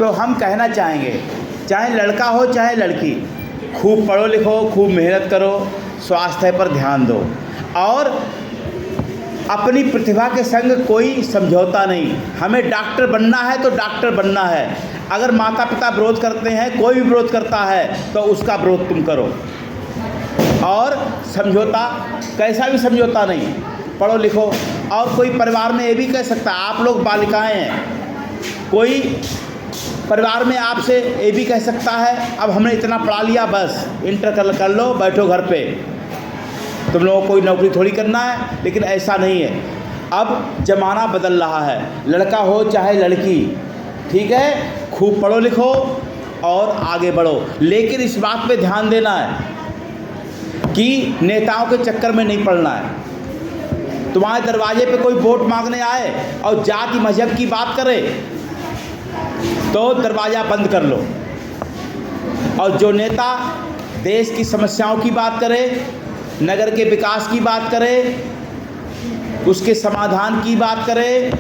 तो हम कहना चाहेंगे, चाहे लड़का हो चाहे लड़की, खूब पढ़ो लिखो, खूब मेहनत करो, स्वास्थ्य पर ध्यान दो और अपनी प्रतिभा के संग कोई समझौता नहीं। हमें डॉक्टर बनना है तो डॉक्टर बनना है। अगर माता पिता विरोध करते हैं, कोई भी विरोध करता है, तो उसका विरोध तुम करो और समझौता, कैसा भी समझौता नहीं, पढ़ो लिखो। और कोई परिवार में ये भी कह सकता है, आप लोग बालिकाएं हैं, कोई परिवार में आपसे ये भी कह सकता है, अब हमने इतना पढ़ा लिया, बस इंटर कर लो, बैठो घर पे, तुम लोगों को कोई नौकरी थोड़ी करना है। लेकिन ऐसा नहीं है, अब ज़माना बदल रहा है, लड़का हो चाहे लड़की, ठीक है, खूब पढ़ो लिखो और आगे बढ़ो। लेकिन इस बात पे ध्यान देना है कि नेताओं के चक्कर में नहीं पड़ना है। तुम्हारे दरवाजे पे कोई वोट मांगने आए और जाति मजहब की बात करे तो दरवाज़ा बंद कर लो, और जो नेता देश की समस्याओं की बात करे, नगर के विकास की बात करे, उसके समाधान की बात करे,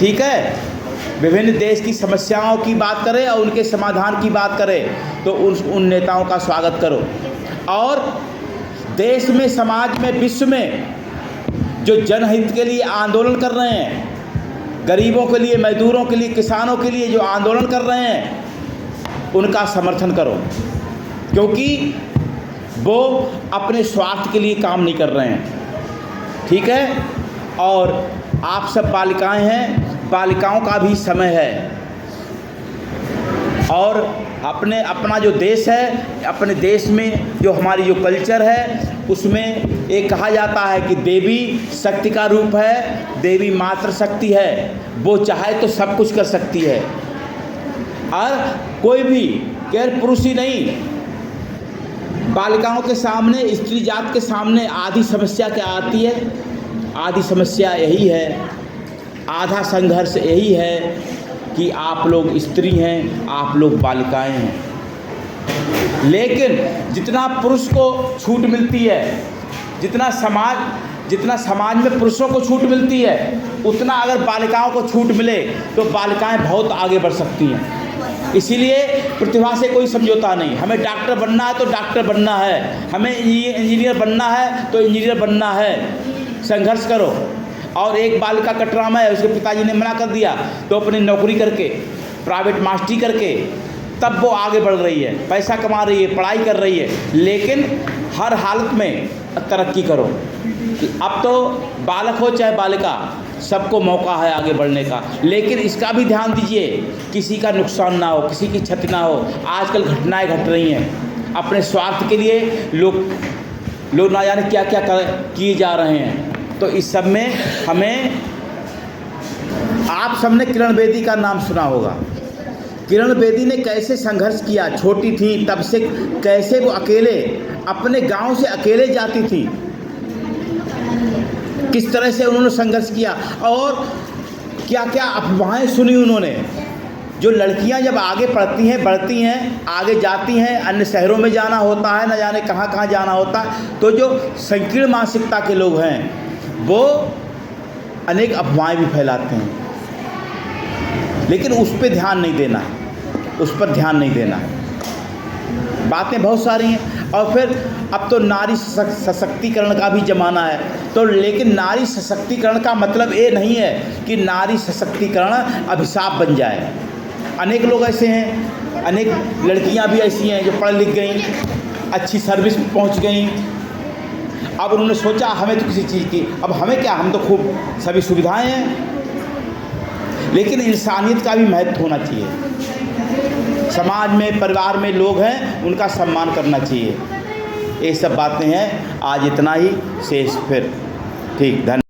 ठीक है, विभिन्न देश की समस्याओं की बात करे और उनके समाधान की बात करे, तो उन नेताओं का स्वागत करो। और देश में, समाज में, विश्व में जो जनहित के लिए आंदोलन कर रहे हैं, गरीबों के लिए, मजदूरों के लिए, किसानों के लिए जो आंदोलन कर रहे हैं, उनका समर्थन करो, क्योंकि वो अपने स्वार्थ के लिए काम नहीं कर रहे हैं, ठीक है। और आप सब बालिकाएं हैं, बालिकाओं का भी समय है, और अपना जो देश है, अपने देश में जो हमारी जो कल्चर है, उसमें एक कहा जाता है कि देवी शक्ति का रूप है, देवी मातृ शक्ति है, वो चाहे तो सब कुछ कर सकती है। और कोई भी केवल पुरुष ही नहीं, बालिकाओं के सामने, स्त्री जात के सामने आधी समस्या क्या आती है? आधी समस्या यही है, आधा संघर्ष यही है कि आप लोग स्त्री हैं, आप लोग बालिकाएं हैं। लेकिन जितना पुरुष को छूट मिलती है, जितना समाज में पुरुषों को छूट मिलती है, उतना अगर बालिकाओं को छूट मिले तो बालिकाएं बहुत आगे बढ़ सकती हैं। इसीलिए प्रतिभा से कोई समझौता नहीं। हमें डॉक्टर बनना है तो डॉक्टर बनना है, हमें इंजीनियर बनना है तो इंजीनियर बनना है। संघर्ष करो। और एक बालिका का ड्रामा है, उसके पिताजी ने मना कर दिया तो अपनी नौकरी करके, प्राइवेट मास्टरी करके, तब वो आगे बढ़ रही है, पैसा कमा रही है, पढ़ाई कर रही है। लेकिन हर हालत में तरक्की करो। अब तो बालक हो चाहे बालिका, सबको मौका है आगे बढ़ने का। लेकिन इसका भी ध्यान दीजिए, किसी का नुकसान ना हो, किसी की क्षति ना हो। आजकल घटनाएं घट रही हैं, अपने स्वार्थ के लिए लोग ना जाने क्या क्या किए जा रहे हैं। तो इस सब में हमें, आप सबने किरण बेदी का नाम सुना होगा। किरण बेदी ने कैसे संघर्ष किया, छोटी थी तब से कैसे वो अकेले अपने गांव से अकेले जाती थी, किस तरह से उन्होंने संघर्ष किया और क्या क्या अफवाहें सुनी उन्होंने। जो लड़कियां जब आगे पढ़ती हैं, बढ़ती हैं, आगे जाती हैं, अन्य शहरों में जाना होता है, न जाने कहाँ कहाँ जाना होता है, तो जो संकीर्ण मानसिकता के लोग हैं वो अनेक अफवाहें भी फैलाते हैं। लेकिन उस पर ध्यान नहीं देना, उस पर ध्यान नहीं देना। बातें बहुत सारी हैं। और फिर अब तो नारी सशक्तिकरण का भी ज़माना है, तो लेकिन नारी सशक्तिकरण का मतलब ये नहीं है कि नारी सशक्तिकरण अभिशाप बन जाए। अनेक लोग ऐसे हैं, अनेक लड़कियां भी ऐसी हैं जो पढ़ लिख गई, अच्छी सर्विस पहुंच गई। अब उन्होंने सोचा हमें तो किसी चीज़ की, अब हमें क्या, हम तो खूब सभी सुविधाएं हैं। लेकिन इंसानियत का भी महत्व होना चाहिए। समाज में, परिवार में लोग हैं, उनका सम्मान करना चाहिए। ये सब बातें हैं। आज इतना ही, शेष फिर ठीक। धन्यवाद।